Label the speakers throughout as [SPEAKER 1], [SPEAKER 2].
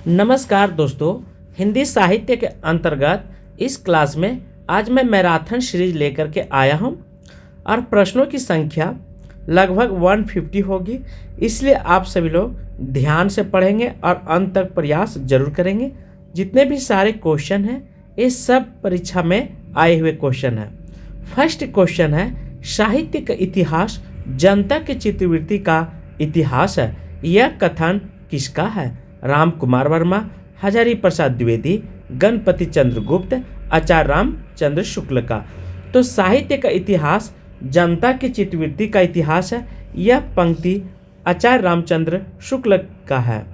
[SPEAKER 1] नमस्कार दोस्तों, हिंदी साहित्य के अंतर्गत इस क्लास में आज मैं मैराथन सीरीज लेकर के आया हूं और प्रश्नों की संख्या लगभग 150 होगी। इसलिए आप सभी लोग ध्यान से पढ़ेंगे और अंत तक प्रयास जरूर करेंगे। जितने भी सारे क्वेश्चन हैं ये सब परीक्षा में आए हुए क्वेश्चन हैं। फर्स्ट क्वेश्चन है, साहित्य का इतिहास जनता के चित्रवृत्ति का इतिहास है। यह कथन किसका है? राम कुमार वर्मा, हजारी प्रसाद द्विवेदी, गणपति चंद्र गुप्त, आचार्य रामचंद्र शुक्ल का। तो साहित्य का इतिहास जनता की चित्रवृत्ति का इतिहास है। यह पंक्ति आचार्य रामचंद्र शुक्ल का है।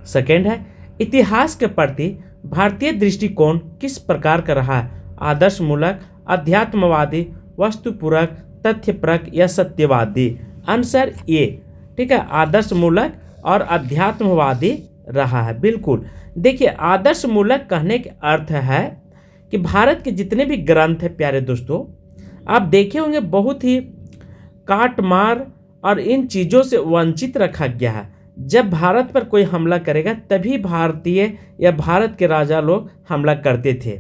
[SPEAKER 1] सेकेंड है, इतिहास के प्रति भारतीय दृष्टिकोण किस प्रकार का रहा है? आदर्शमूलक, अध्यात्मवादी, वस्तुपूरक, तथ्यपरक या सत्यवादी? आंसर ए, ठीक है, आदर्शमूलक और अध्यात्मवादी रहा है। बिल्कुल, देखिए आदर्शमूलक कहने के अर्थ है कि भारत के जितने भी ग्रंथ हैं प्यारे दोस्तों, आप देखे होंगे बहुत ही काट मार और इन चीज़ों से वंचित रखा गया है। जब भारत पर कोई हमला करेगा तभी भारतीय या भारत के राजा लोग हमला करते थे।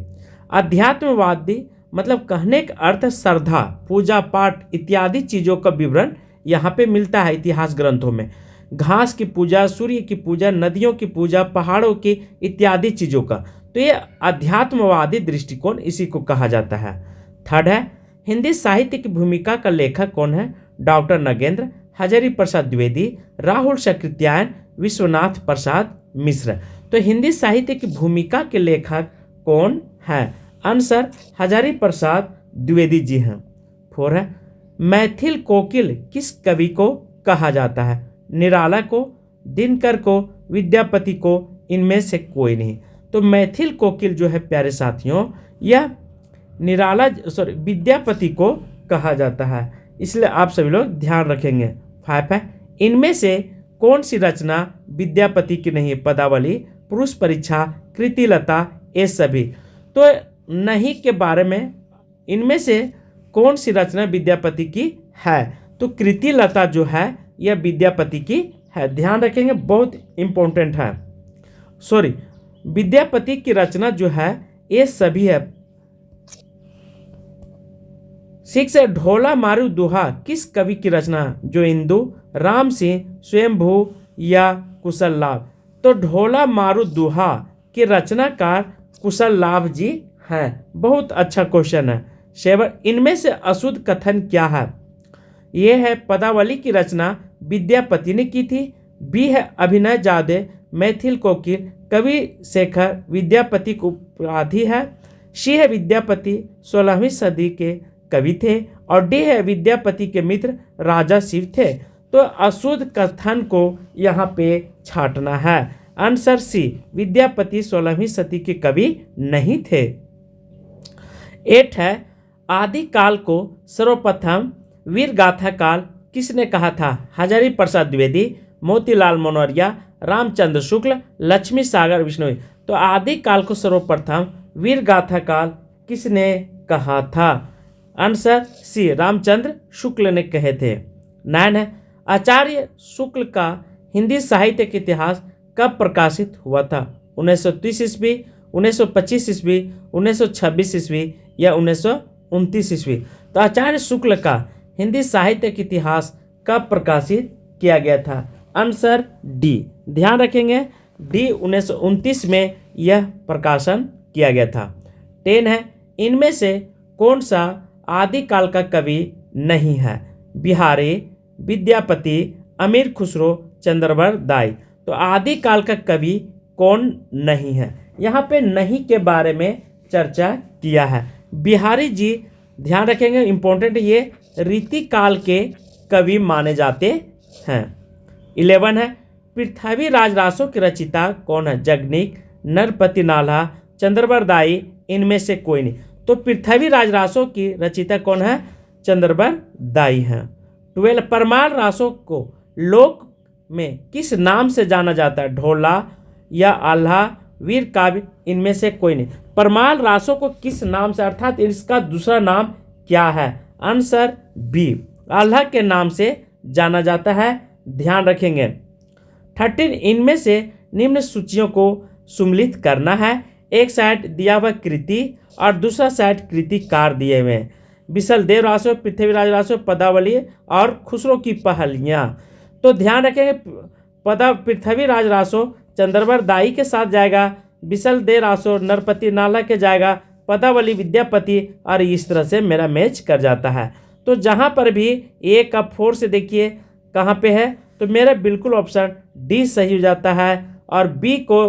[SPEAKER 1] अध्यात्मवादी मतलब कहने का अर्थ श्रद्धा, पूजा पाठ इत्यादि चीज़ों का विवरण यहाँ पे मिलता है इतिहास ग्रंथों में। घास की पूजा, सूर्य की पूजा, नदियों की पूजा, पहाड़ों की इत्यादि चीज़ों का, तो ये अध्यात्मवादी दृष्टिकोण इसी को कहा जाता है। थर्ड है, हिंदी साहित्य की भूमिका का लेखक कौन है? डॉक्टर नगेंद्र, हजारी प्रसाद द्विवेदी, राहुल सकृत्यायन, विश्वनाथ प्रसाद मिश्र। तो हिंदी साहित्य की भूमिका के लेखक कौन है? आंसर हजारी प्रसाद द्विवेदी जी हैं। फोर है, मैथिल कोकिल किस कवि को कहा जाता है? निराला को, दिनकर को, विद्यापति को, इनमें से कोई नहीं। तो मैथिल कोकिल जो है प्यारे साथियों, यह विद्यापति को कहा जाता है। इसलिए आप सभी लोग ध्यान रखेंगे। 5 है, इनमें से कौन सी रचना विद्यापति की नहीं? पदावली, पुरुष परीक्षा, कृतिलता, ये सभी। तो नहीं के बारे में इनमें से कौन सी रचना विद्यापति की है? तो कृतिलता जो है यह विद्यापति की है। ध्यान रखेंगे, बहुत इंपॉर्टेंट है। विद्यापति की रचना जो है ये सभी है। 6 है, ढोला मारू दुहा किस कवि की रचना? जो इंदु, राम सिंह, स्वयंभू या कुशल लाभ? तो ढोला मारू दुहा के रचनाकार कुशल लाभ जी हैं। बहुत अच्छा क्वेश्चन है। 7, इनमें से अशुद्ध कथन क्या है? यह है पदावली की रचना विद्यापति ने की थी। बी है अभिनय जादे, मैथिल कोकिल, कवि शेखर विद्यापति को अपराधी है। सी है विद्यापति 16वीं सदी के कवि थे। और डी है विद्यापति के मित्र राजा शिव थे। तो अशुद्ध कथन को यहाँ पे छांटना है। आंसर सी, विद्यापति 16वीं सदी के कवि नहीं थे। 8 है, आदिकाल को सर्वप्रथम वीर गाथा काल किसने कहा था? हजारी प्रसाद द्विवेदी, मोतीलाल मनोरिया, रामचंद्र शुक्ल, लक्ष्मी सागर विष्णु। तो आदिकाल को सर्वप्रथम वीर गाथा काल किसने कहा था? आंसर सी, रामचंद्र शुक्ल ने कहे थे। 9 है, आचार्य शुक्ल का हिंदी साहित्य के इतिहास कब प्रकाशित हुआ था? 1930 ईस्वी, 1925 ईस्वी, 1926 ईस्वी या 1929 ईस्वी? तो आचार्य शुक्ल का हिंदी साहित्य के इतिहास कब प्रकाशित किया गया था? आंसर डी, ध्यान रखेंगे, डी 1929 में यह प्रकाशन किया गया था। 10 है, इनमें से कौन सा आदिकाल का कवि नहीं है? बिहारी, विद्यापति, अमीर खुसरो, चंद्रवर दाई। तो आदिकाल का कवि कौन नहीं है? यहाँ पे नहीं के बारे में चर्चा किया है। बिहारी जी, ध्यान रखेंगे, इंपॉर्टेंट, ये रीतिकाल के कवि माने जाते हैं। 11 है, पृथ्वी राजरासों के रचिता कौन है? जगनीक, नरपति नाल्हा, चंद्रवर दाई, इनमें से कोई नहीं। तो पृथ्वी राजरासों की रचिता कौन है? चंद्रवर दाई हैं। 12, परमार रासों को लोक में किस नाम से जाना जाता है? ढोला या आल्हा, वीर काव्य, इनमें से कोई नहीं। परमार रासों को किस नाम से, अर्थात इसका दूसरा नाम क्या है? आंसर बी, आल्हा के नाम से जाना जाता है। ध्यान रखेंगे। 13, इनमें से निम्न सूचियों को सुम्मिलित करना है। एक साइड दिया हुआ कृति और दूसरा साइड कृतिकार दिए हुए हैं। बिसलदेव रासो, पृथ्वीराज रासो, पदावली और खुसरो की पहलियाँ। तो ध्यान रखेंगे पृथ्वीराज रासो चंद्रवर दाई के साथ जाएगा, बिसलदेव रासो नरपति नाला के जाएगा, पदावली विद्यापति, और इस तरह से मेरा मैच कर जाता है। तो जहाँ पर भी ए का 4 से देखिए कहाँ पे है, तो मेरा बिल्कुल ऑप्शन डी सही हो जाता है, और बी को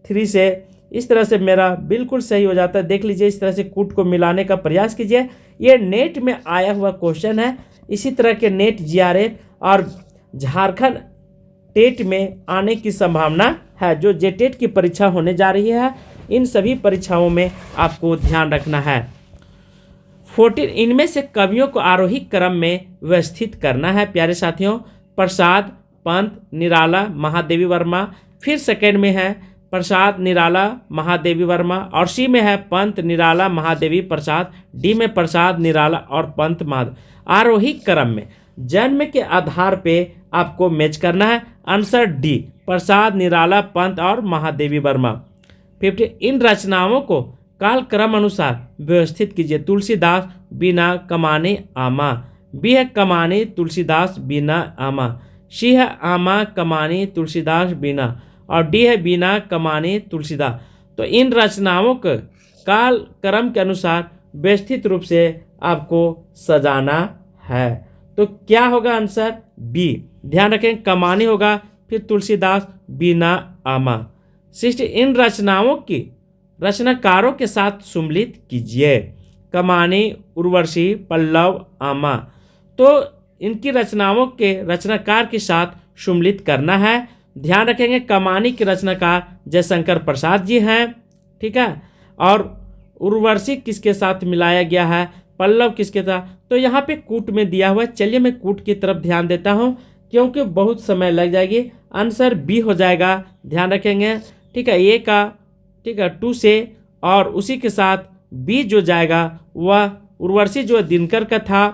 [SPEAKER 1] 3 से इस तरह से मेरा बिल्कुल सही हो जाता है। देख लीजिए, इस तरह से कूट को मिलाने का प्रयास कीजिए। ये नेट में आया हुआ क्वेश्चन है। इसी तरह के नेट जीआरएफ और झारखंड टेट में आने की संभावना है। जो जेटेट की परीक्षा होने जा रही है, इन सभी परीक्षाओं में आपको ध्यान रखना है। 14 इनमें से कवियों को आरोही क्रम में व्यवस्थित करना है प्यारे साथियों। प्रसाद, पंत, निराला, महादेवी वर्मा। फिर सेकंड में है प्रसाद, निराला, महादेवी वर्मा, और सी में है पंत, निराला, महादेवी, प्रसाद, डी में प्रसाद, निराला और पंत, महादेव। आरोही क्रम में जन्म के आधार पे आपको मैच करना है। आंसर डी, प्रसाद, निराला, पंत और महादेवी वर्मा। 15 इन रचनाओं को कालक्रम अनुसार व्यवस्थित कीजिए। तुलसीदास, बीना, कमानी, आमा। बी है कमानी, तुलसीदास, बीना, आमा। सी है आमा, कमानी, तुलसीदास, बीना, और डी है बीना, कमानी, तुलसीदास। तो इन रचनाओं को काल क्रम के अनुसार व्यवस्थित रूप से आपको सजाना है। तो क्या होगा आंसर? बी। ध्यान रखें, कमानी होगा, फिर तुलसीदास, बीना, आमा। 16 इन रचनाओं की रचनाकारों के साथ सुम्मिलित कीजिए। कमानी, उर्वशी, पल्लव, आमा। तो इनकी रचनाओं के रचनाकार के साथ सुम्मिलित करना है। ध्यान रखेंगे, कमानी के रचनाकार जयशंकर प्रसाद जी हैं, ठीक है, और उर्वशी किसके साथ मिलाया गया है, पल्लव किसके साथ। तो यहाँ पे कूट में दिया हुआ है। चलिए मैं कूट की तरफ ध्यान देता हूँ, क्योंकि बहुत समय लग जाएगी। आंसर बी हो जाएगा, ध्यान रखेंगे, ठीक है। ए का, ठीक है, 2 से, और उसी के साथ बी जो जाएगा वह उर्वशी जो दिनकर का था,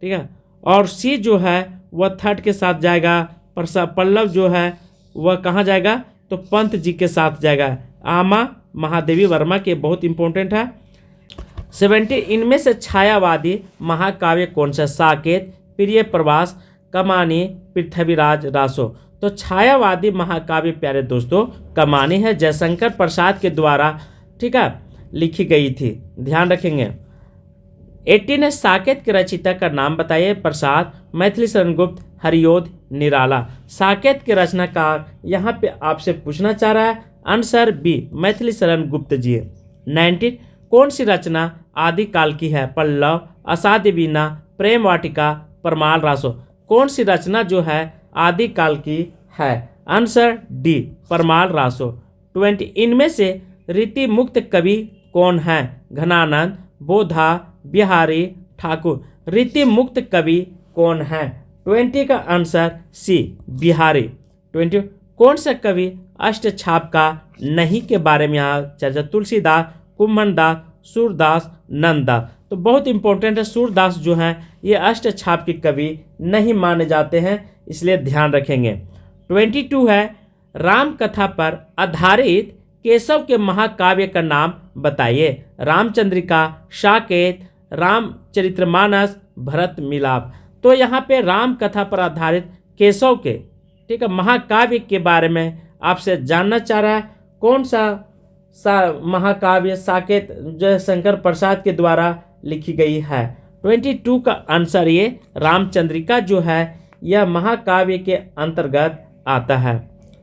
[SPEAKER 1] ठीक है, और सी जो है वह थर्ड के साथ जाएगा। पल्लव जो है वह कहाँ जाएगा, तो पंत जी के साथ जाएगा। आमा महादेवी वर्मा के बहुत इंपॉर्टेंट है। 17 इनमें से छायावादी महाकाव्य कौन सा? साकेत, प्रिय प्रवास, कमानी, पृथ्वीराज रासो। तो छायावादी महाकाव्य प्यारे दोस्तों कमानी है, जयशंकर प्रसाद के द्वारा, ठीक है, लिखी गई थी। ध्यान रखेंगे। 18 साकेत के रचयिता का नाम बताइए। प्रसाद, मैथिली शरण गुप्त, हरियोध, निराला। साकेत के रचनाकार यहाँ पे आपसे पूछना चाह रहा है। आंसर बी, मैथिली शरण गुप्त जी। 19 कौन सी रचना आदिकाल की है? पल्लव, असाध्य वीणा, प्रेम वाटिका, परमाल रासो। कौन सी रचना जो है आदिकाल की है? Answer D, Parmal Raso. 20 इनमें से रीति मुक्त कवि कौन है? घनानंद, बोधा, बिहारी, ठाकुर। रीति मुक्त कवि कौन है? 20 का आंसर सी, बिहारी। 20 कौन सा कवि अष्टछाप का नहीं के बारे में यहाँ चर्चा? तुलसीदास, कुम्भनदास, सूरदास, नंददास। तो बहुत इंपॉर्टेंट है, सूरदास जो हैं ये अष्टछाप के कवि नहीं माने जाते हैं, इसलिए ध्यान रखेंगे। 22 है राम कथा पर आधारित केशव के महाकाव्य का नाम बताइए। रामचंद्रिका, साकेत, रामचरितमानस, भरत मिलाप। तो यहाँ पे राम कथा पर आधारित केशव के, ठीक है, महाकाव्य के बारे में आपसे जानना चाह रहा है। कौन सा महाकाव्य साकेत जयशंकर प्रसाद के द्वारा लिखी गई है? 22 का आंसर ये रामचंद्रिका जो है यह महाकाव्य के अंतर्गत आता है।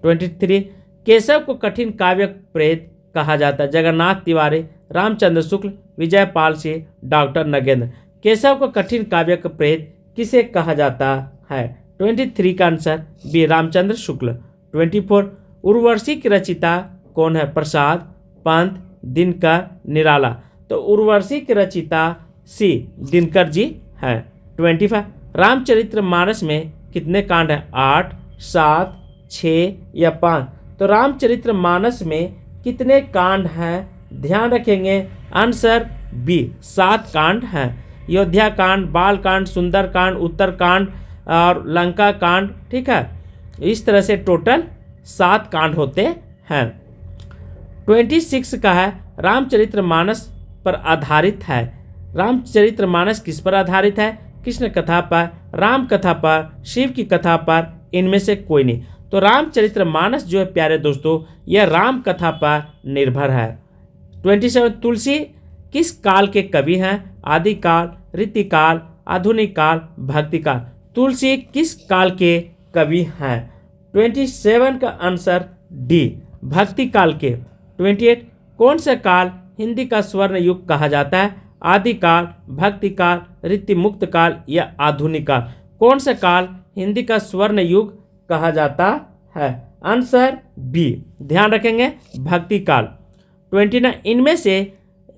[SPEAKER 1] 23 केशव को कठिन काव्य प्रेत कहा जाता है। जगन्नाथ तिवारी, रामचंद्र शुक्ल, विजयपाल सिंह, डॉक्टर नगेंद्र। केशव को कठिन काव्य प्रेत किसे कहा जाता है? 23 का आंसर बी, रामचंद्र शुक्ल। 24 उर्वशी की रचयिता कौन है? प्रसाद, पंत, दिनकर, निराला। तो उर्वशी की रचयिता सी, दिनकर जी है। 25 रामचरितमानस में कितने कांड हैं? 8, 7, 6 या 5। तो रामचरितमानस में कितने कांड हैं? ध्यान रखेंगे, आंसर बी, 7 कांड हैं। अयोध्या कांड, बाल कांड, सुंदर कांड, उत्तर कांड और लंका कांड, ठीक है। इस तरह से टोटल 7 कांड होते हैं। 26 का है रामचरितमानस पर आधारित है। रामचरितमानस किस पर आधारित है? कृष्ण कथा पर, राम कथा पर, शिव की कथा पर, इनमें से कोई नहीं। तो रामचरितमानस जो है प्यारे दोस्तों यह राम कथा पर निर्भर है। 27 तुलसी किस काल के कवि हैं? आदिकाल, रीतिकाल, आधुनिक काल, भक्ति काल। तुलसी किस काल के कवि हैं? 27 का आंसर डी, भक्ति काल के। 28 कौन सा काल हिंदी का स्वर्ण युग कहा जाता है? आदिकाल, भक्ति काल, रीति मुक्त काल या आधुनिक काल। कौन सा काल हिंदी का स्वर्ण युग कहा जाता है? आंसर बी, ध्यान रखेंगे, भक्ति काल। 29 इनमें से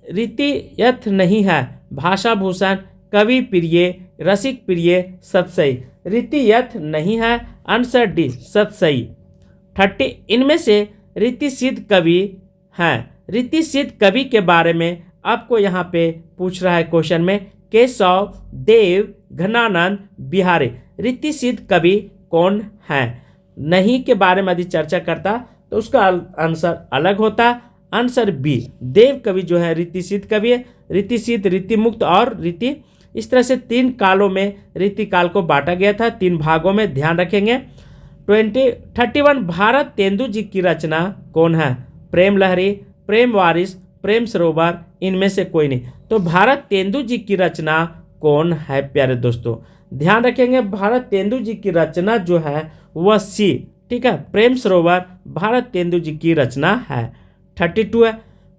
[SPEAKER 1] रीति यथ नहीं है? भाषा भूषण, कवि प्रिय, रसिक प्रिय, सतसई। रीति यथ नहीं है, आंसर डी, सतसई। 30 इनमें से रीति सिद्ध कवि हैं। रीति सिद्ध कवि के बारे में आपको यहाँ पे पूछ रहा है क्वेश्चन में, केशव, देव, घनानंद, बिहारी। रीति सिद्ध कवि कौन हैं? नहीं के बारे में यदि चर्चा करता तो उसका आंसर अलग होता। आंसर बी, देव कवि जो है रीति सिद्ध कवि है। रीति सिद्ध, रीति मुक्त और रीति, इस तरह से 3 कालों में रीति काल को बांटा गया था, 3 भागों में, ध्यान रखेंगे। 31 भारत तेंदु जी की रचना कौन है? प्रेम लहरी, प्रेम वारिस, प्रेम सरोवर, इनमें से कोई नहीं। तो भारत तेंदु जी की रचना कौन है प्यारे दोस्तों? ध्यान रखेंगे, भारत तेंदु जी की रचना जो है वह सी, ठीक है, प्रेम सरोवर भारत तेंदु जी की रचना है। 32 है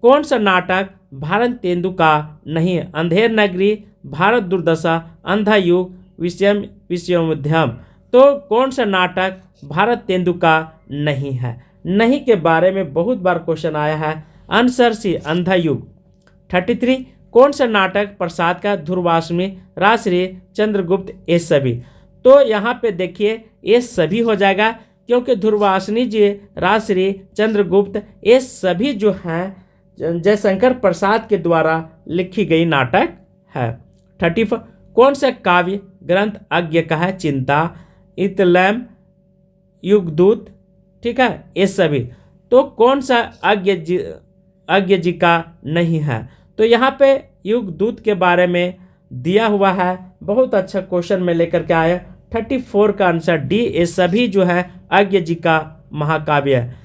[SPEAKER 1] कौन सा नाटक भारत तेंदु का नहीं है? अंधेर नगरी, भारत दुर्दशा, अंधा युग, विषयोमध्यम। तो कौन सा नाटक भारत तेंदु का नहीं है? नहीं के बारे में बहुत बार क्वेश्चन आया है, आंसर सी, अंधा युग। 33 कौन सा नाटक प्रसाद का? ध्रुवाष्टमी, राजश्री, चंद्रगुप्त, ये सभी। तो यहाँ पे देखिए ये सभी हो जाएगा, क्योंकि ध्रुवाष्टमी जी, राजश्री, चंद्रगुप्त, ये सभी जो हैं जयशंकर प्रसाद के द्वारा लिखी गई नाटक है। 34 कौन सा काव्य ग्रंथ अज्ञ का है? चिंता, इतलैम, युगदूत, ठीक है, ये सभी। तो कौन सा अज्ञ जी का नहीं है? तो यहाँ पे युगदूत के बारे में दिया हुआ है, बहुत अच्छा क्वेश्चन में लेकर के आया। 34 का आंसर डी, ये सभी जो है अज्ञ जी का महाकाव्य है।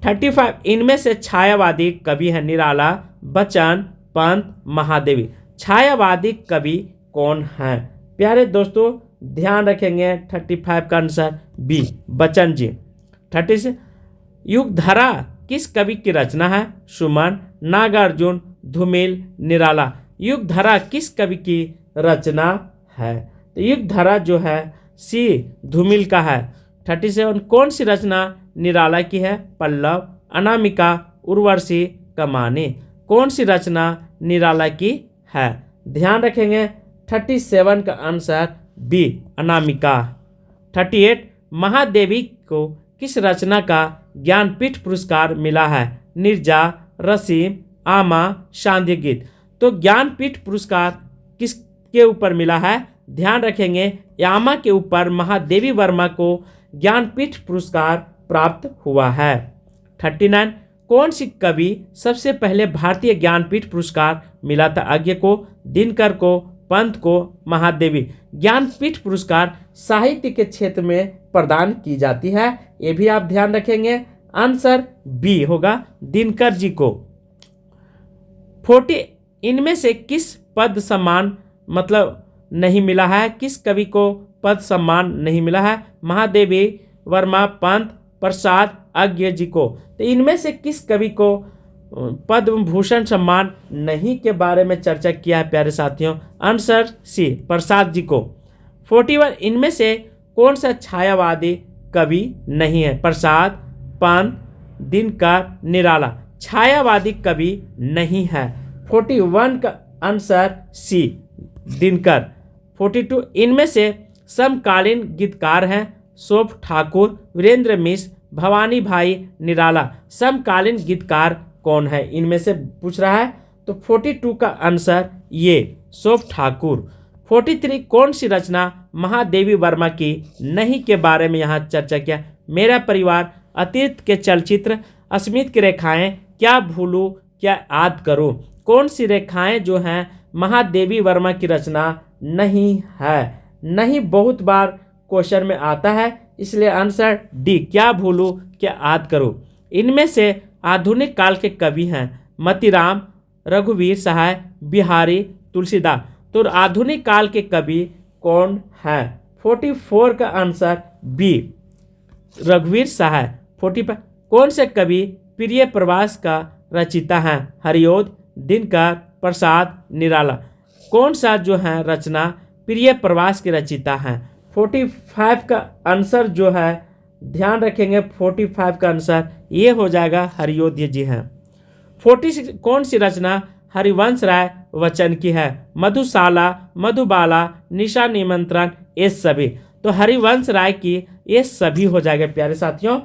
[SPEAKER 1] 35 इनमें से छायावादी कवि है? निराला, बच्चन, पंत, महादेवी। छायावादी कवि कौन है प्यारे दोस्तों? ध्यान रखेंगे, 35 का आंसर बी, बच्चन जी। 36 युगधरा किस कवि की रचना है? सुमन, नागार्जुन, धूमिल, निराला। युगधरा किस कवि की रचना है? तो युगधरा जो है सी, धूमिल का है। 37 कौन सी रचना निराला की है? पल्लव, अनामिका, उर्वशी, कमानी। कौन सी रचना निराला की है? ध्यान रखेंगे, 37 का आंसर बी, अनामिका। 38 महादेवी को किस रचना का ज्ञानपीठ पुरस्कार मिला है? निर्जा, रसीम, आमा, शांति गीत। तो ज्ञानपीठ पुरस्कार किसके ऊपर मिला है? ध्यान रखेंगे, आमा के ऊपर महादेवी वर्मा को ज्ञानपीठ पुरस्कार प्राप्त हुआ है। 39 कौन सी कवि सबसे पहले भारतीय ज्ञानपीठ पुरस्कार मिला था? अज्ञ को, दिनकर को, पंत को, महादेवी। ज्ञानपीठ पुरस्कार साहित्य के क्षेत्र में प्रदान की जाती है, ये भी आप ध्यान रखेंगे। आंसर बी होगा, दिनकर जी को। 40 इनमें से किस पद सम्मान मतलब नहीं मिला है? किस कवि को पद सम्मान नहीं मिला है? महादेवी वर्मा, पंत, प्रसाद, अज्ञ जी को। तो इनमें से किस कवि को पद्म भूषण सम्मान नहीं के बारे में चर्चा किया है प्यारे साथियों? आंसर सी, प्रसाद जी को। 41 इनमें से कौन सा छायावादी कवि नहीं है? प्रसाद, पंत, दिनकर, निराला। छायावादी कवि नहीं है। 41 का आंसर सी, दिनकर। 42 इनमें से समकालीन गीतकार हैं? शोभ ठाकुर, वीरेंद्र मिश्र, भवानी भाई, निराला। समकालीन गीतकार कौन है इनमें से पूछ रहा है, तो 42 का आंसर ये, शोभ ठाकुर। 43 कौन सी रचना महादेवी वर्मा की नहीं के बारे में यहाँ चर्चा किया? मेरा परिवार, अतीत के चलचित्र, अस्मित की रेखाएं, क्या भूलूं क्या याद करूं। कौन सी रेखाएं जो हैं महादेवी वर्मा की रचना नहीं है। नहीं बहुत बार क्वेश्चन में आता है, इसलिए आंसर डी, क्या भूलूं क्या याद करूं। इनमें से आधुनिक काल के कवि हैं मतीराम, रघुवीर सहाय, बिहारी, तुलसीदास। तो आधुनिक काल के कवि कौन है। 44 का आंसर बी, रघुवीर सहाय। 45 कौन से कवि प्रिय प्रवास का रचिता है। हरिओद, दिनकर, प्रसाद, निराला। कौन सा जो है रचना प्रिय प्रवास के रचिता हैं। 45 का आंसर जो है ध्यान रखेंगे, 45 का आंसर ये हो जाएगा हरिओद जी हैं। 46 कौन सी रचना हरिवंश राय बच्चन की है। मधुशाला, मधुबाला, निशा निमंत्रण, ये सभी। तो हरिवंश राय की ये सभी हो जाएगा प्यारे साथियों,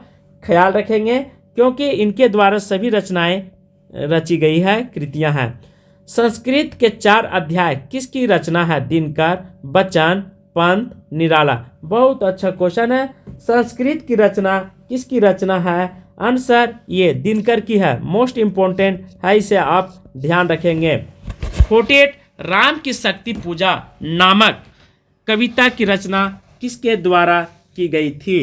[SPEAKER 1] ख्याल रखेंगे क्योंकि इनके द्वारा सभी रचनाएं रची गई है, कृतियां हैं। संस्कृत के 4 अध्याय किसकी रचना है। दिनकर, बच्चन, पंत, निराला। बहुत अच्छा क्वेश्चन है। संस्कृत की रचना किसकी रचना है। आंसर ये दिनकर की है। मोस्ट इंपॉर्टेंट है, इसे आप ध्यान रखेंगे। 48 राम की शक्ति पूजा नामक कविता की रचना किसके द्वारा की गई थी।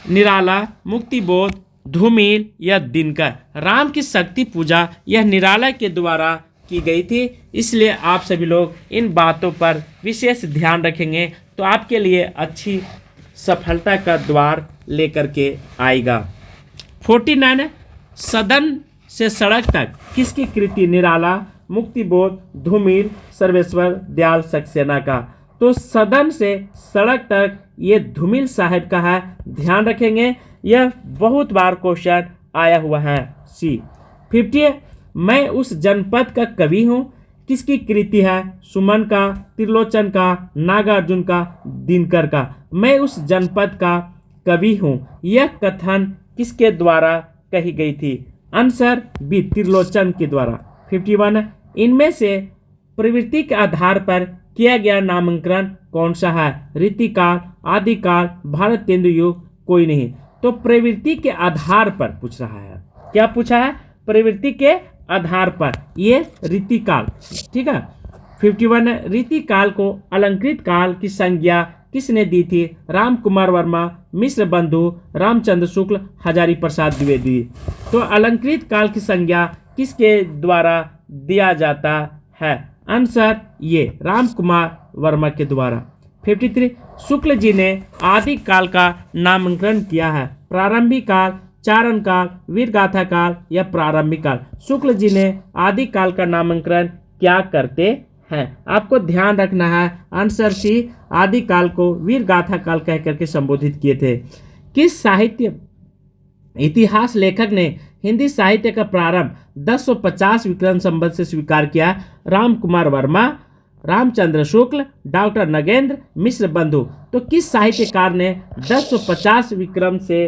[SPEAKER 1] निराला, मुक्तिबोध, धूमिल या दिनकर। राम की शक्ति पूजा यह निराला के द्वारा की गई थी, इसलिए आप सभी लोग इन बातों पर विशेष ध्यान रखेंगे तो आपके लिए अच्छी सफलता का द्वार लेकर के आएगा। 49 सदन से सड़क तक किसकी कृति। निराला, मुक्तिबोध, धूमिल, सर्वेश्वर दयाल सक्सेना का। तो सदन से सड़क तक ये धूमिल साहब का है, ध्यान रखेंगे, यह बहुत बार क्वेश्चन आया हुआ है। सी 50 मैं उस जनपद का कवि हूँ किसकी कृति है। सुमन का, त्रिलोचन का, नागार्जुन का, दिनकर का। मैं उस जनपद का कवि हूँ, यह कथन किसके द्वारा कही गई थी। आंसर बी, त्रिलोचन के द्वारा। 51 इनमें से प्रवृत्ति के आधार पर किया गया नामांकन कौन सा है। रीतिकाल, आदिकाल, भारतेंदु युग, कोई नहीं। तो प्रवृत्ति के आधार पर पूछ रहा है। क्या पूछा है। प्रवृत्ति के आधार पर, ये रीतिकाल, ठीक है। 51 रीतिकाल को अलंकृत काल की संज्ञा किसने दी थी। राम कुमार वर्मा, मिश्र बंधु, रामचंद्र शुक्ल, हजारी प्रसाद द्विवेदी। तो अलंकृत काल की संज्ञा किसके द्वारा दिया जाता है। आंसर ये राम कुमार वर्मा के द्वारा। 53 शुक्ल जी ने आदि काल का नामांकन किया है। प्रारंभिक काल, चारण काल, वीर गाथा काल या प्रारंभिक काल। शुक्ल जी ने आदि काल का नामांकन क्या करते हैं। आपको ध्यान रखना है, आंसर सी, आदि काल को वीर गाथा काल कह करके संबोधित किए थे। किस साहित्य इतिहास लेखक ने हिंदी साहित्य का प्रारंभ 1050 विक्रम संवत से स्वीकार किया। राम कुमार वर्मा, रामचंद्र शुक्ल, डॉक्टर नगेंद्र, मिश्र बंधु। तो किस साहित्यकार ने 1050 विक्रम से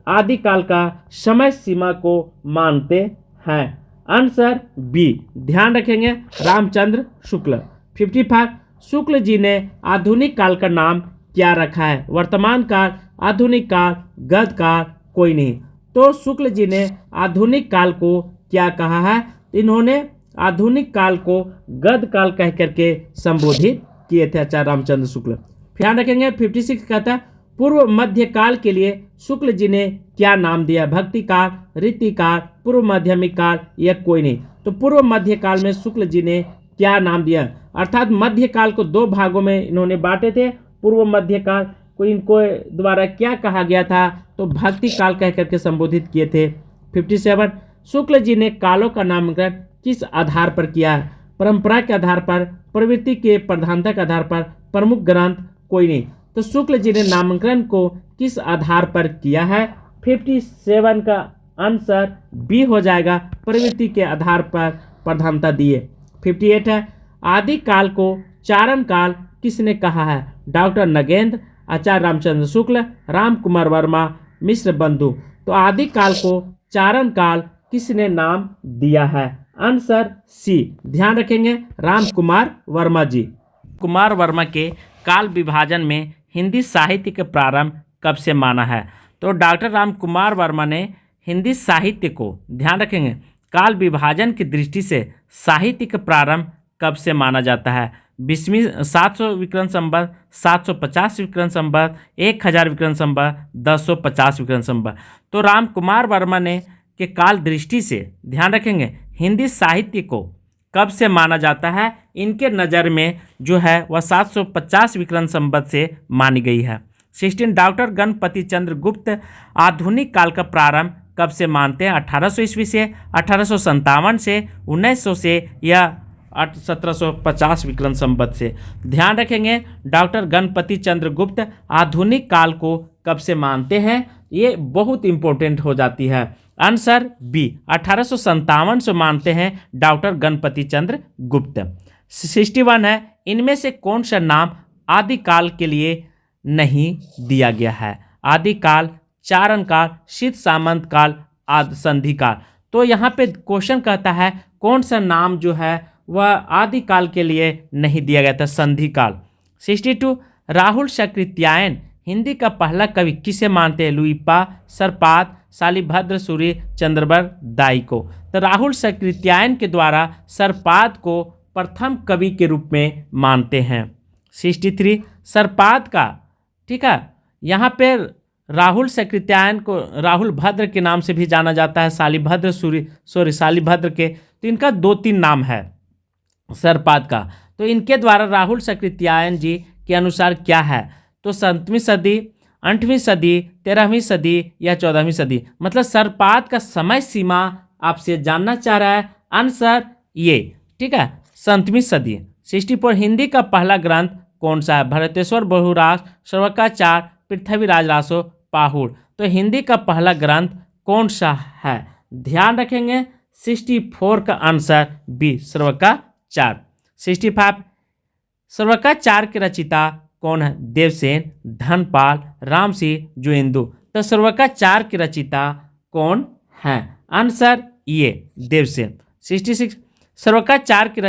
[SPEAKER 1] आदिकाल का समय सीमा को मानते हैं। आंसर बी, ध्यान रखेंगे, रामचंद्र शुक्ल। 55 शुक्ल जी ने आधुनिक काल का नाम क्या रखा है। वर्तमान काल, आधुनिक काल, गद्य काल, कोई नहीं। तो शुक्ल जी ने आधुनिक काल को क्या कहा है। इन्होंने आधुनिक काल को गद्य काल कह करके संबोधित किए थे आचार्य रामचंद्र शुक्ल। ध्यान रखेंगे। 56 कहता है पूर्व मध्य काल के लिए शुक्ल जी ने क्या नाम दिया। भक्ति काल, रीति काल, पूर्व माध्यमिक काल या कोई नहीं। तो पूर्व मध्य काल में शुक्ल जी ने क्या नाम दिया, अर्थात मध्य काल को 2 भागों में इन्होंने बांटे थे। पूर्व मध्य काल को इनको द्वारा क्या कहा गया था, तो भक्ति काल कह करके संबोधित किए थे। 57 शुक्ल जी ने कालों का नामकरण किस आधार पर किया है। परंपरा के आधार पर, प्रवृत्ति के प्रधानता के आधार पर, प्रमुख ग्रंथ, कोई नहीं। तो शुक्ल जी ने नामकरण को किस आधार पर किया है। 57 का आंसर बी हो जाएगा, प्रवृत्ति के आधार पर प्रधानता दिए। 58 है आदि काल को चारण काल किसने कहा है। डॉक्टर नगेंद्र, आचार्य रामचंद्र शुक्ल, राम कुमार वर्मा, मिश्र बंधु। तो आदि काल को चारण काल किसने नाम दिया है। आंसर सी, ध्यान रखेंगे, राम कुमार वर्मा जी। कुमार वर्मा के काल विभाजन में हिंदी साहित्य के प्रारंभ कब से माना है। तो डॉक्टर राम कुमार वर्मा ने हिंदी साहित्य को, ध्यान रखेंगे, काल विभाजन की दृष्टि से साहित्य का प्रारंभ कब से माना जाता है? 20वीं 700 विक्रम संवत, 750 विक्रम संवत, 1000 विक्रम संवत, 1050 विक्रम संवत। तो राम कुमार वर्मा ने के काल दृष्टि से, ध्यान रखेंगे, हिंदी साहित्य को कब से माना जाता है? इनके नज़र में जो है वह 750 विक्रम संवत से मानी गई है। 16 डॉक्टर गणपति चंद्र गुप्त आधुनिक काल का प्रारंभ कब से मानते हैं? 1800 ईस्वी से, 1857 से, 1900 से या 1750 विक्रम संवत से। ध्यान रखेंगे, डॉक्टर गणपति चंद्र गुप्त आधुनिक काल को कब से मानते हैं? ये बहुत इंपॉर्टेंट हो जाती है। आंसर बी, 1857 से मानते हैं डॉक्टर गणपति चंद्र गुप्त। 61 है, इनमें से कौन सा नाम आदिकाल के लिए नहीं दिया गया है? आदिकाल, चारण काल, शीत सामंत काल, आदि संधि काल। तो यहाँ पे क्वेश्चन कहता है कौन सा नाम जो है वह आदिकाल के लिए नहीं दिया गया था? संधि काल। 62 राहुल सकृत्यायन हिंदी का पहला कवि किसे मानते हैं? लुइपा, सरपात, शालिभद्र सूरि, चंद्रबर दाई को। तो राहुल सकृत्यायन के द्वारा सरपात को प्रथम कवि के रूप में मानते हैं। 63 सरपात का, ठीक है, यहाँ पे राहुल सकृत्यायन को राहुल भद्र के नाम से भी जाना जाता है, शालिभद्र सूरि, शालिभद्र के, तो इनका 2-3 नाम है सरपात का। तो इनके द्वारा राहुल सकृत्यायन जी के अनुसार क्या है? तो 7वीं सदी, 8वीं सदी, 13वीं सदी या 14वीं सदी। मतलब सरपात का समय सीमा आपसे जानना चाह रहा है। आंसर ये, ठीक है, 7वीं सदी। 64 हिंदी का पहला ग्रंथ कौन सा है? भरतेश्वर बहुरास, सर्वकाचार, पृथ्वीराज रासो, पाहुड़। तो हिंदी का पहला ग्रंथ कौन सा है? ध्यान रखेंगे, 64 का आंसर बी, सर्वकाचार। 65 सर्वकाचार के रचिता कौन है? देवसेन, धनपाल, रामसिंह, जोइंदू। तो सर्वकाचार के रचिता कौन है? आंसर ये, देवसेन। 66 सर्वकाचार की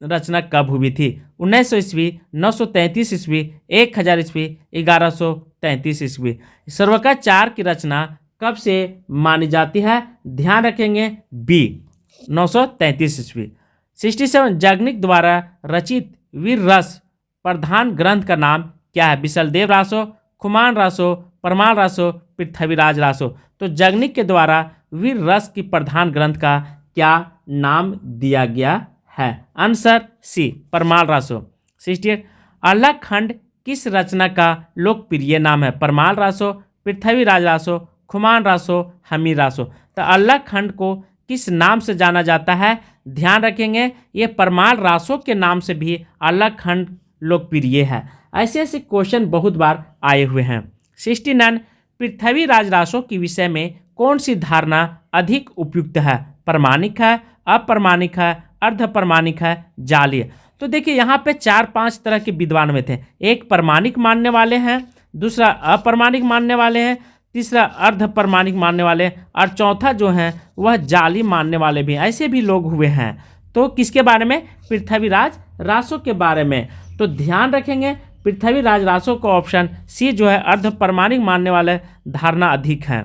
[SPEAKER 1] रचना कब हुई थी? 1900 ईस्वी, 933 ईस्वी, 1000 ईस्वी, 1133 ईस्वी। सर्वकाचार की रचना कब से मानी जाती है? ध्यान रखेंगे, बी, 933 ईस्वी। 67 याज्ञनिक द्वारा रचित वीर रस प्रधान ग्रंथ का नाम क्या है? बिसलदेव रासो, खुमान रासो, परमाल रासो, पृथ्वीराज रासो। तो याज्ञनिक के द्वारा वीर रस की प्रधान ग्रंथ का क्या नाम दिया गया है? Answer C, Parmal Raso. 68 अलग खंड किस रचना का लोकप्रिय नाम है? परमाल रासो, पृथ्वीराज रासो, खुमान रासो, हमीर रासो। तो अलग खंड को किस नाम से जाना जाता है? ध्यान रखेंगे, ये परमाल रासो के नाम से भी अलग खंड लोकप्रिय है। ऐसे ऐसे क्वेश्चन बहुत बार आए हुए हैं। 69 पृथ्वीराज रासो के विषय में कौन सी धारणा अधिक उपयुक्त है? प्रमाणिक है, अप्रमाणिक है, अर्धप्रमाणिक है, जालीय। तो देखिए यहाँ पे 4-5 तरह के विद्वान में थे। एक प्रमाणिक मानने वाले हैं, दूसरा अप्रमाणिक मानने वाले हैं, तीसरा अर्धप्रमाणिक मानने वाले, और चौथा जो है वह जाली मानने वाले भी, ऐसे भी लोग हुए हैं। तो किसके बारे में? पृथ्वीराज रासो के बारे में। तो ध्यान रखेंगे, पृथ्वीराज रासो का ऑप्शन सी जो है अर्धप्रमाणिक मानने वाले धारणा अधिक है।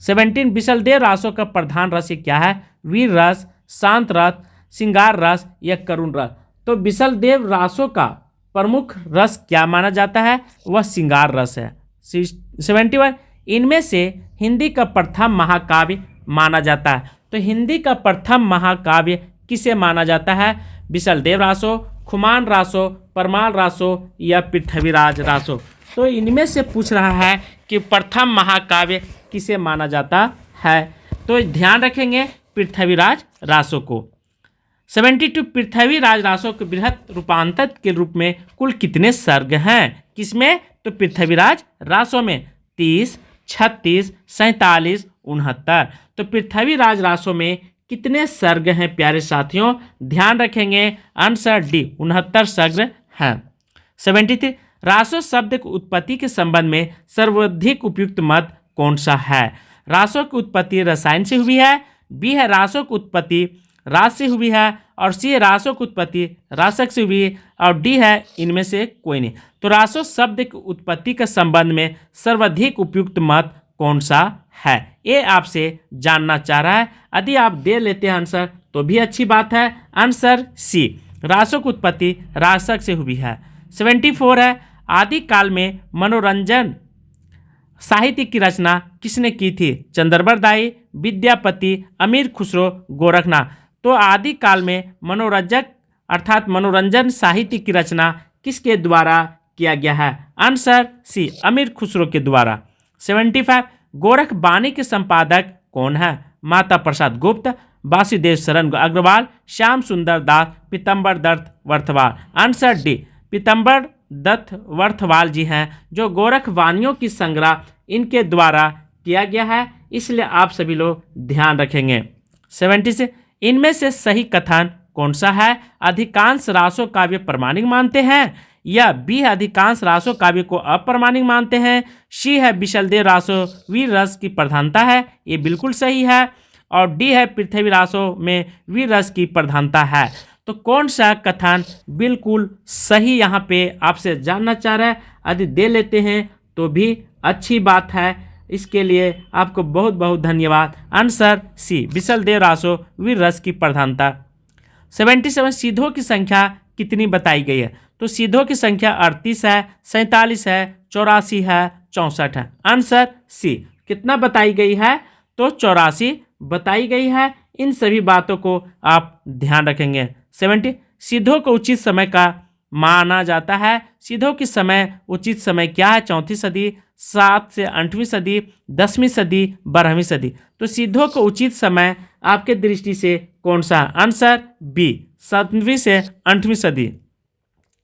[SPEAKER 1] 17 बिसलदेव रासो का प्रधान रस क्या है? वीर रस, शांत रस, श्रृंगार रस या करुण रस। तो बिसलदेव रासो का प्रमुख रस क्या माना जाता है? वह श्रृंगार रस है। 71 इनमें से हिंदी का प्रथम महाकाव्य माना जाता है। तो हिंदी का प्रथम महाकाव्य किसे माना जाता है? बिसलदेव रासो, खुमान रासो, परमाल रासो या पृथ्वीराज रासो। तो इनमें से पूछ रहा है कि प्रथम महाकाव्य किसे माना जाता है? तो ध्यान रखेंगे, पृथ्वीराज रासो को। 72 पृथ्वीराज रासो के बृहत रूपांतर के रूप में कुल कितने सर्ग हैं? किसमें? तो पृथ्वीराज रासो में 30, 36, 47, 69। तो पृथ्वीराज रासो में कितने सर्ग हैं प्यारे साथियों? ध्यान रखेंगे, आंसर डी, 69 सर्ग हैं। 73 रासो शब्द की उत्पत्ति के संबंध में सर्वाधिक उपयुक्त मत कौन सा है? रासो की उत्पत्ति रसायन से हुई है, बी है रासो की उत्पत्ति रास से हुई है, और सी है रासो की उत्पत्ति रासक से हुई है, और डी है इनमें से कोई नहीं। तो रासो शब्द की उत्पत्ति के संबंध में सर्वाधिक उपयुक्त मत कौन सा है, ये आपसे जानना चाह रहा है। यदि आप दे लेते हैं आंसर तो भी अच्छी बात है। आंसर सी, रासों की उत्पत्ति रासक से हुई है। 74 है, आदिकाल में मनोरंजन साहित्य की रचना किसने की थी? चंद्रबरदाई, विद्यापति, अमीर खुसरो, गोरखनाथ। तो आदिकाल में मनोरंजक अर्थात मनोरंजन साहित्य की रचना किसके द्वारा किया गया है? आंसर सी, अमीर खुसरो के द्वारा। 75, गोरख बानी के संपादक कौन है? माता प्रसाद गुप्त, वासुदेव शरण अग्रवाल, श्याम सुंदर दास, पीतम्बर दत्त वर्थवाल। आंसर डी, पीतम्बर दत्त वर्थवाल जी हैं, जो गोरख वानियों की संग्रह इनके द्वारा किया गया है, इसलिए आप सभी लोग ध्यान रखेंगे। 76, इनमें से सही कथन कौन सा है? अधिकांश रासो काव्य प्रमाणिक मानते हैं, या बी है अधिकांश रासो काव्य को अप्रमाणिक मानते हैं, सी है विशलदेव रासो वीर रस की प्रधानता है, ये बिल्कुल सही है, और डी है पृथ्वी रासो में वीर रस की प्रधानता है। तो कौन सा कथन बिल्कुल सही यहाँ पे आपसे जानना चाह रहा है? यदि दे लेते हैं तो भी अच्छी बात है, इसके लिए आपको बहुत बहुत धन्यवाद। आंसर सी, विशलदेव रासो वीर रस की प्रधानता। 77, सीधों की संख्या कितनी बताई गई है? तो सीधों की संख्या 38 है, 47 है, 84 है, 64 है। आंसर सी, कितना बताई गई है? तो 84 बताई गई है। इन सभी बातों को आप ध्यान रखेंगे। 70, सीधों को उचित समय का माना जाता है। सीधों की समय उचित समय क्या है? 34 सदी, 7 से 8वीं सदी, 10वीं सदी, 12वीं सदी। तो सीधों को उचित समय आपके दृष्टि से कौन सा? आंसर बी, 7वीं से 8वीं सदी।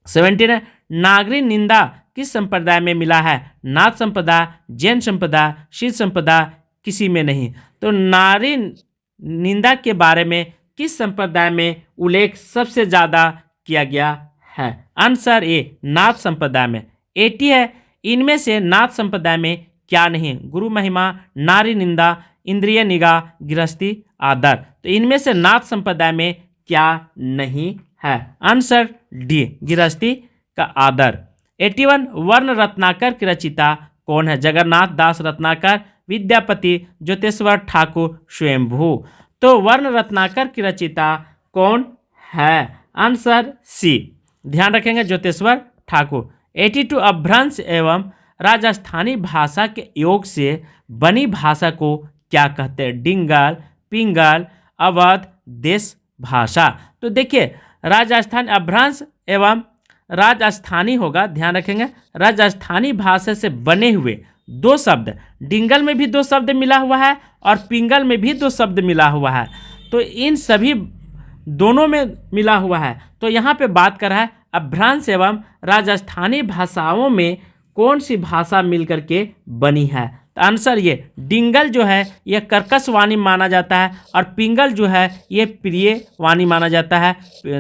[SPEAKER 1] 17 है, नागरी निंदा किस संप्रदाय में मिला है? नाथ संप्रदाय, जैन संप्रदाय, शिव संप्रदाय, किसी में नहीं। तो नारी निंदा के बारे में किस संप्रदाय में उल्लेख सबसे ज़्यादा किया गया है? आंसर ए, नाथ संप्रदाय में। 80 है, इनमें से नाथ संप्रदाय में क्या नहीं? गुरु महिमा, नारी निंदा, इंद्रिय निगाह, गृहस्थी, आदर। तो इनमें से नाथ संप्रदाय में क्या नहीं है? आंसर डी, गृहस्थी का आदर। 81, वर्ण रत्नाकर की रचिता कौन है? जगन्नाथ दास रत्नाकर, विद्यापति, ज्योतेश्वर ठाकुर, स्वयंभू। तो वर्ण रत्नाकर की रचिता कौन है? आंसर सी, ध्यान रखेंगे, ज्योतेश्वर ठाकुर। 82, अपभ्रंश एवं राजस्थानी भाषा के योग से बनी भाषा को क्या कहते हैं? डिंगल, पिंगल, अवध, देश भाषा। तो देखिए, राजस्थान अपभ्रंश एवं राजस्थानी होगा, ध्यान रखेंगे। राजस्थानी भाषा से बने हुए दो शब्द, डिंगल में भी दो शब्द मिला हुआ है और पिंगल में भी दो शब्द मिला हुआ है। तो इन सभी दोनों में मिला हुआ है। तो यहाँ पे बात कर रहा है अपभ्रंश एवं राजस्थानी भाषाओं में कौन सी भाषा मिलकर के बनी है? तो आंसर ये, डिंगल जो है यह कर्कश वाणी माना जाता है और पिंगल जो है ये प्रिय वाणी माना जाता है,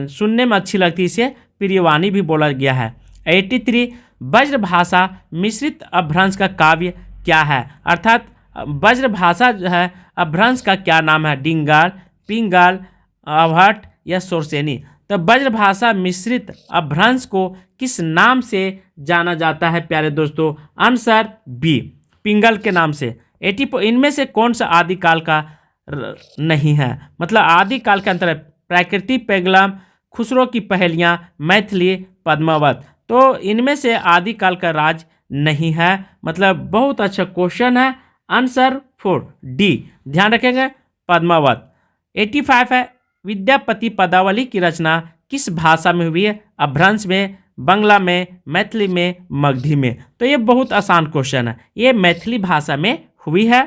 [SPEAKER 1] सुनने में अच्छी लगती है, इसे प्रिय वाणी भी बोला गया है। 83, ब्रज भाषा मिश्रित अपभ्रंश का काव्य क्या है? अर्थात ब्रज भाषा जो है अपभ्रंश का क्या नाम है? डिंगल, पिंगल, अवहट या सोरसेनी। तो ब्रज भाषा मिश्रित अपभ्रंश को किस नाम से जाना जाता है प्यारे दोस्तों? आंसर बी, पिंगल के नाम से। 84, इनमें से कौन सा आदिकाल का नहीं है? मतलब आदिकाल के अंतर्गत प्राकृतिक पेगलम, खुसरो की पहेलियाँ, मैथिली, पद्मावत। तो इनमें से आदिकाल का राज नहीं है, मतलब बहुत अच्छा क्वेश्चन है। आंसर 4 डी, ध्यान रखेंगे, पद्मावत। 85 है, विद्यापति पदावली की रचना किस भाषा में हुई है? अपभ्रंश में, बंगला में, मैथिली में, मगधी में। तो ये बहुत आसान क्वेश्चन है, ये मैथिली भाषा में हुई है।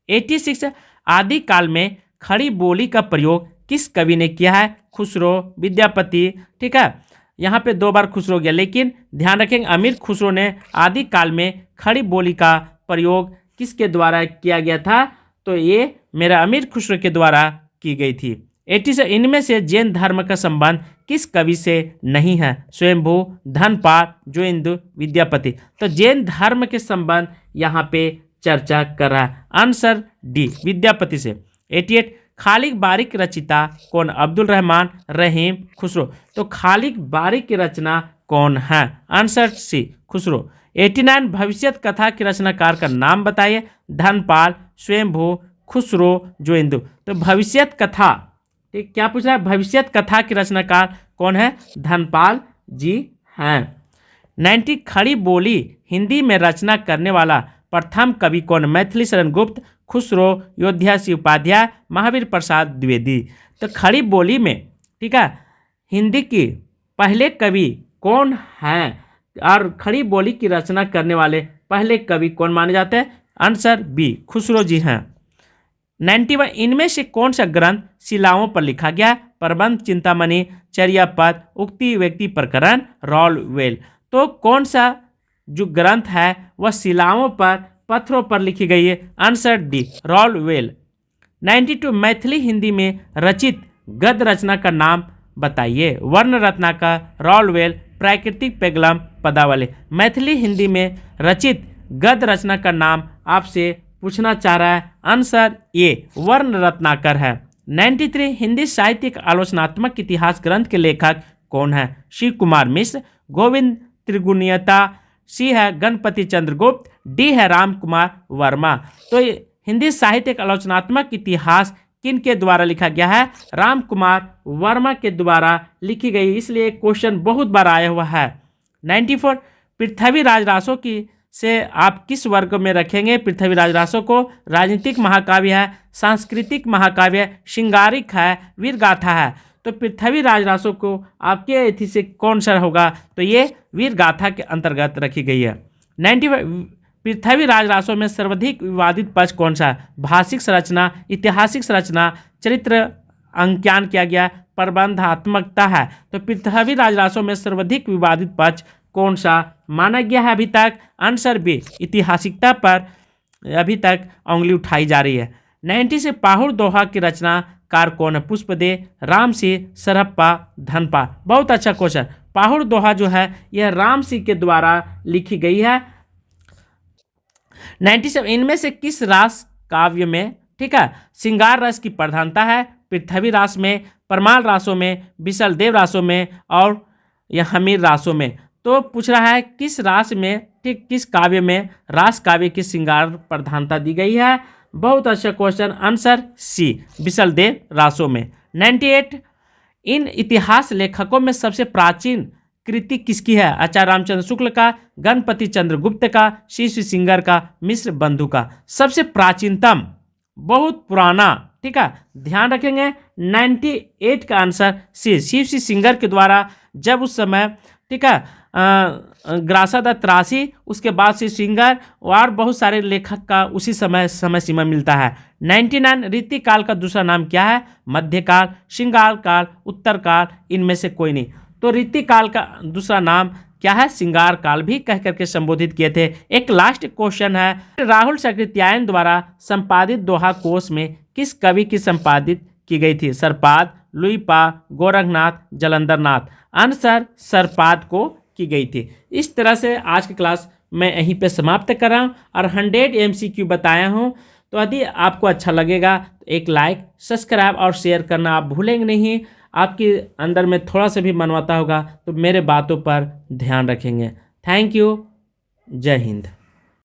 [SPEAKER 1] 86, आदिकाल में खड़ी बोली का प्रयोग किस कवि ने किया है? खुसरो, विद्यापति, ठीक है, यहाँ पे 2 बार खुसरो गया, लेकिन ध्यान रखेंगे अमीर खुसरो ने आदिकाल में खड़ी बोली का प्रयोग किसके द्वारा किया गया था? तो ये मेरा अमीर खुसरो के द्वारा की गई थी। 80 इनमें से जैन धर्म का संबंध किस कवि से नहीं है? स्वयंभू, धनपाल, जोइंदु, विद्यापति। तो जैन धर्म के संबंध यहाँ पे चर्चा कर रहा है। आंसर डी, विद्यापति से। 88, खालिक बारी रचिता कौन? अब्दुल रहमान, रहीम, खुसरो। तो खालिक बारी की रचना कौन है? Answer C, Khusro. 89 भविष्यत कथा के रचनाकार का नाम बताइए। धनपाल, स्वयंभू, खुसरो, जोइंदु। तो भविष्यत कथा, ठीक, क्या पूछ रहा है? भविष्यत कथा के रचनाकार कौन है? धनपाल जी हैं। 90 खड़ी बोली हिंदी में रचना करने वाला प्रथम कवि कौन? मैथिली शरण गुप्त, खुसरो, योद्धा सिंह उपाध्याय, महावीर प्रसाद द्विवेदी। तो खड़ी बोली में, ठीक है, हिंदी की पहले कवि कौन हैं और खड़ी बोली की रचना करने वाले पहले कवि कौन माने जाते हैं? आंसर बी, खुसरो जी हैं। 91 इनमें से कौन सा ग्रंथ शिलाओं पर लिखा गया है? प्रबंध, चिंतामणि, चर्यापद, उक्ति, व्यक्ति प्रकरण, रॉलवेल। तो कौन सा जो ग्रंथ है वह शिलाओं पर, पत्थरों पर लिखी गई है? आंसर डी, रॉलवेल। 92 मैथिली हिंदी में रचित गद्य रचना का नाम बताइए। वर्ण रत्नाकर, रॉलवेल, प्राकृतिक पेगलम, पदावली। मैथिली हिंदी में रचित गद्य रचना का नाम आपसे पूछना चाह रहा है, आंसर ए, वर्ण रत्नाकर है। 93 हिंदी साहित्यिक आलोचनात्मक इतिहास ग्रंथ के लेखक कौन है? शिव कुमार मिश्र, गोविंद त्रिगुणियता, सी है गणपति चंद्रगुप्त, डी है राम कुमार वर्मा। तो हिंदी साहित्यिक आलोचनात्मक इतिहास किन के द्वारा लिखा गया है? राम कुमार वर्मा के द्वारा लिखी गई, इसलिए क्वेश्चन बहुत बार आया हुआ है। 94 पृथ्वीराज रासो की से आप किस वर्ग में रखेंगे? पृथ्वीराज रासो को राजनीतिक महाकाव्य है, सांस्कृतिक महाकाव्य है, श्रृंगारिक है, वीर गाथा है। तो पृथ्वीराज रासो को आपके एथी से कौन सा होगा? तो ये वीर गाथा के अंतर्गत रखी गई है। 95 पृथ्वीराज रासो में सर्वाधिक विवादित पक्ष कौन सा है? भाषिक संरचना, ऐतिहासिक संरचना, चरित्र अंकन किया गया, प्रबंधात्मकता है। तो पृथ्वीराज रासो में सर्वाधिक विवादित पक्ष कौन सा माना गया है अभी तक? आंसर बी, ऐतिहासिकता पर अभी तक उंगली उठाई जा रही है। 90 से पाहुड़ दोहा की रचनाकार कौन है? पुष्पदेव, राम सिंह, सरहप्पा, धनपाल। बहुत अच्छा क्वेश्चन। पाहुड़ दोहा जो है यह राम सिंह के द्वारा लिखी गई है। 97 इनमें से किस रास काव्य में, ठीक है, श्रृंगार रस की प्रधानता है? पृथ्वी रास में, परमाल रासों में, विशलदेव रासों में और या हमीर रासों में। तो पूछ रहा है किस रास में, ठीक, किस काव्य में रास काव्य की श्रृंगार प्रधानता दी गई है? बहुत अच्छा question, answer C, Visaldev Raso में। 98 इन इतिहास लेखकों में सबसे प्राचीन कृति किसकी है? आचार्य रामचंद्र शुक्ल का, गणपति चंद्रगुप्त का, शिशु सिंगर का, मिश्र बंधु का। सबसे प्राचीनतम, बहुत पुराना, ठीक है, ध्यान रखेंगे। 98 का आंसर सी, शिव सिंगर के द्वारा जब उस समय, ठीक है, ग्रासा त्रासी, उसके बाद से सिंगर और बहुत सारे लेखक का उसी समय सीमा मिलता है। 99 रीतिकाल का दूसरा नाम क्या है? मध्यकाल, श्रृंगार काल, उत्तर काल, इनमें से कोई नहीं। तो रीतिकाल का दूसरा नाम क्या है? श्रृंगार काल भी कह करके संबोधित किए थे। एक लास्ट क्वेश्चन है, राहुल सकृत्यायन द्वारा संपादित दोहा कोश में किस कवि की संपादित की गई थी? सरपाद, लुईपा, गोरखनाथ, जलंधरनाथ। आंसर सरपाद को की गई थी। इस तरह से आज की क्लास मैं यहीं पे समाप्त कर रहा हूँ और 100 MCQ बताया हूँ। तो यदि आपको अच्छा लगेगा तो एक लाइक, सब्सक्राइब और शेयर करना आप भूलेंगे नहीं। आपके अंदर में थोड़ा सा भी मनवाता होगा तो मेरे बातों पर ध्यान रखेंगे। थैंक यू, जय हिंद।